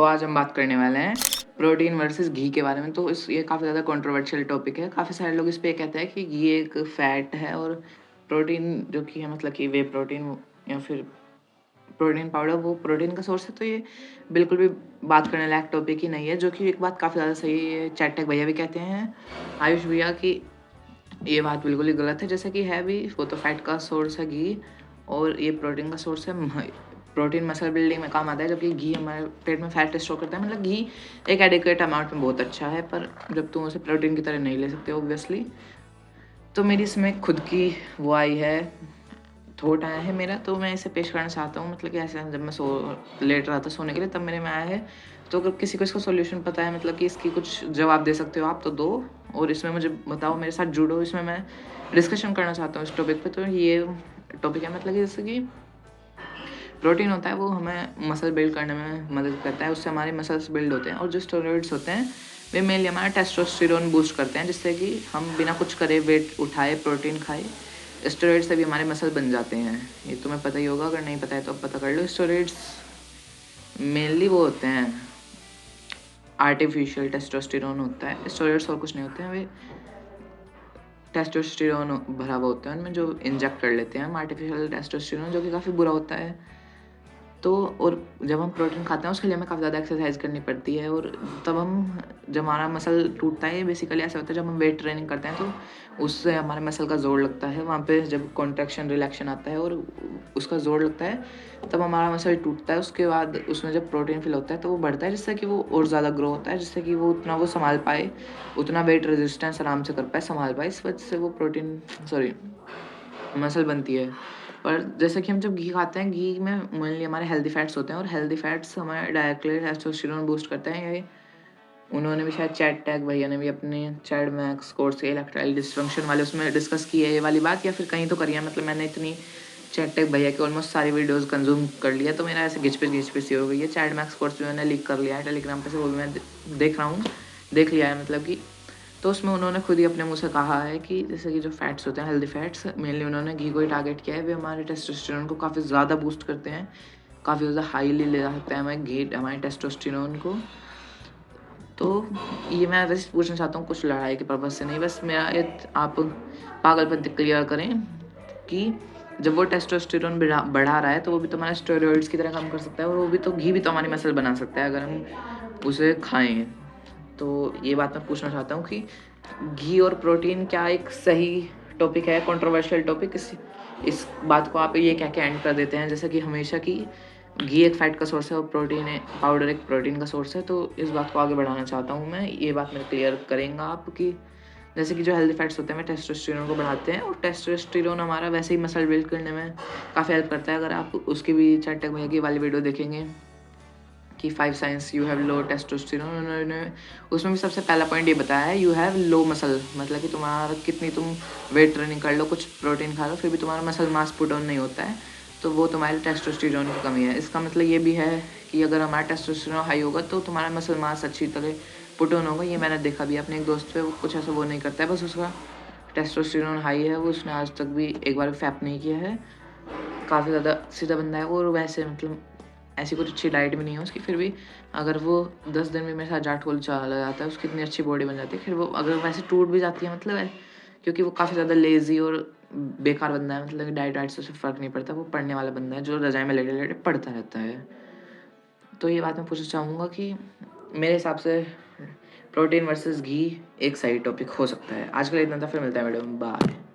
तो आज हम बात करने वाले हैं प्रोटीन वर्सेस घी के बारे में। तो ये काफ़ी ज़्यादा कंट्रोवर्शियल टॉपिक है। काफ़ी सारे लोग इस पे कहते हैं कि घी एक फैट है और प्रोटीन जो कि है मतलब कि वे प्रोटीन या फिर प्रोटीन पाउडर वो प्रोटीन का सोर्स है। तो ये बिल्कुल भी बात करने लायक टॉपिक ही नहीं है, जो कि एक बात काफ़ी ज़्यादा सही है। चैटक भैया भी कहते हैं, आयुष भैया, कि ये बात बिल्कुल ही गलत है। जैसे कि है भी, वो तो फैट का सोर्स है घी, और ये प्रोटीन का सोर्स है। प्रोटीन मसल बिल्डिंग में काम आता है, जबकि घी हमारे पेट में फैट स्टोर करता है। मतलब घी एक एडिक्वेट अमाउंट में बहुत अच्छा है, पर जब तुम उसे प्रोटीन की तरह नहीं ले सकते ऑब्वियसली। तो मेरी इसमें खुद की वो आई है, थॉट आया है मेरा, तो मैं इसे पेश करना चाहता हूँ। मतलब कि ऐसे जब मैं लेट रहा था सोने के लिए, तब मेरे में आया है। तो अगर किसी को इसका सॉल्यूशन पता है, मतलब कि इसकी कुछ जवाब दे सकते हो आप, तो दो, और इसमें मुझे बताओ, मेरे साथ जुड़ो। इसमें मैं डिस्कशन करना चाहता हूँ इस टॉपिक पे। तो ये टॉपिक है, मतलब कि जैसे कि प्रोटीन होता है, वो हमें मसल बिल्ड करने में मदद करता है, उससे हमारे मसल्स बिल्ड होते हैं। और जो स्टेरॉइड्स होते हैं, वे मेनली हमारा टेस्टोस्टेरोन बूस्ट करते हैं, जिससे कि हम बिना कुछ करे, वेट उठाए, प्रोटीन खाए, स्टेरॉइड से भी हमारे मसल बन जाते हैं। ये तुम्हें पता ही होगा, अगर नहीं पता है तो अब पता कर लो। स्टेरॉइड्स मेनली वो होते हैं, आर्टिफिशियल टेस्टोस्टेरोन होता है, स्टेरॉइड्स और कुछ नहीं होते हैं। वे टेस्टोस्टेरोन भरा हुआ होता है उनमें, जो इंजेक्ट कर लेते हैं हम आर्टिफिशियल टेस्टोस्टेरोन, जो कि काफ़ी बुरा होता है। तो और जब हम प्रोटीन खाते हैं, उसके लिए हमें काफ़ी ज़्यादा एक्सरसाइज करनी पड़ती है, और तब जब हमारा मसल टूटता है, बेसिकली ऐसा होता है जब हम वेट ट्रेनिंग करते हैं, तो उससे हमारे मसल का जोर लगता है। वहाँ पे जब कॉन्ट्रैक्शन रिलैक्शन आता है और उसका जोर लगता है, तब हमारा मसल टूटता है। उसके बाद उसमें जब प्रोटीन फिल होता है, तो वो बढ़ता है, जिससे कि वो और ज़्यादा ग्रो होता है, जिससे कि वो उतना वो संभाल पाए, उतना वेट रेजिस्टेंस आराम से कर पाए, संभाल पाए। इस वजह से वो प्रोटीन मसल बनती है। और जैसे कि हम जब घी खाते हैं, घी में मेनली हमारे हेल्दी फैट्स होते हैं, और हेल्दी फैट्स हमारे डायरेक्टली टेस्टोस्टेरोन बूस्ट करते हैं। ये उन्होंने भी शायद चैट टैग भैया ने भी अपने चैट मैक्स कोर्स के इलेक्ट्राइल डिस्फंक्शन वाले उसमें डिस्कस की है ये वाली बात, या फिर कहीं तो करी है। मतलब मैंने इतनी चैट टैग भैया की ऑलमोस्ट सारी वीडियोस कंज्यूम कर लिया, तो मेरा ऐसे घिच सी हो गई है। चैट मैक्स कोर्स भी मैंने लीक कर लिया है टेलीग्राम पे से, वो भी मैं देख रहा हूँ, देख लिया है मतलब कि। तो उसमें उन्होंने खुद ही अपने मुँह से कहा है कि जैसे कि जो फैट्स होते हैं, हेल्दी फैट्स, मेनली उन्होंने घी को ही टारगेट किया है। वे हमारे टेस्टोस्टेरोन को काफ़ी ज़्यादा बूस्ट करते हैं, काफ़ी ज़्यादा हाईली ले जा सकते हैं हमें घी हमारे टेस्टोस्टेरोन को। तो ये मैं वैसे पूछना चाहता हूँ, कुछ लड़ाई के पर्पज़ से नहीं, बस मेरा आप पागलपन क्लियर करें कि जब वो टेस्टोस्टेरोन बढ़ा रहा है, तो वो भी तो हमारे स्टेरॉइड्स की तरह काम कर सकता है, और वो भी तो घी भी तो हमारी मसल बना सकता है अगर हम उसे खाएँ। तो ये बात मैं पूछना चाहता हूँ कि घी और प्रोटीन क्या एक सही टॉपिक है, कंट्रोवर्शियल टॉपिक? इस बात को आप ये कह के एंड कर देते हैं, जैसे कि हमेशा कि घी एक फैट का सोर्स है और पाउडर एक प्रोटीन का सोर्स है। तो इस बात को आगे बढ़ाना चाहता हूँ मैं, ये बात मेरे क्लियर करेंगे आप कि जैसे कि जो हेल्दी फैट्स होते हैं, वे टेस्टोस्टेरोन को बढ़ाते हैं, और टेस्टोस्टेरोन हमारा वैसे ही मसल बिल्ड करने में काफ़ी हेल्प करता है। अगर आप उसकी भी चैटक भैया की वाली वीडियो देखेंगे कि 5 science you have low testosterone, उन्होंने उसमें भी सबसे पहला पॉइंट ये बताया है, यू हैव लो मसल। मतलब कि तुम्हारा कितनी तुम वेट ट्रेनिंग कर लो, कुछ प्रोटीन खा लो, फिर भी तुम्हारा मसल मास पुट ऑन नहीं होता है, तो वो तुम्हारे टेस्टोस्टेरोन की कमी है। इसका मतलब ये भी है कि अगर हमारा टेस्टोस्टेरोन हाई होगा, तो तुम्हारा मसल मास अच्छी तरह पुट ऑन होगा। ये मैंने देखा भी अपने एक दोस्त पे, वो कुछ ऐसा वो नहीं करता है, बस उसका टेस्टोस्टेरोन हाई है, वो उसने आज तक भी एक बार फैप नहीं किया है, काफ़ी ज़्यादा सीधा बंदा है वो। और वैसे मतलब ऐसी कुछ अच्छी डाइट भी नहीं है उसकी, फिर भी अगर वो 10 दिन में मेरे साथ जाट खोल चला जाता है, उसकी इतनी अच्छी बॉडी बन जाती है। फिर वो अगर वैसे टूट भी जाती है, मतलब है, क्योंकि वो काफ़ी ज़्यादा लेज़ी और बेकार बंदा है। मतलब डाइट वाइट से उसे फ़र्क नहीं पड़ता, वो पढ़ने वाला बंदा है जो रज़ाई में लेटे लेटे पढ़ता रहता है। तो ये बात मैं पूछना चाहूँगा कि मेरे हिसाब से प्रोटीन वर्सेस घी एक सही टॉपिक हो सकता है। आज के लिए इतना था, फिर मिलता है वीडियो में, बाय।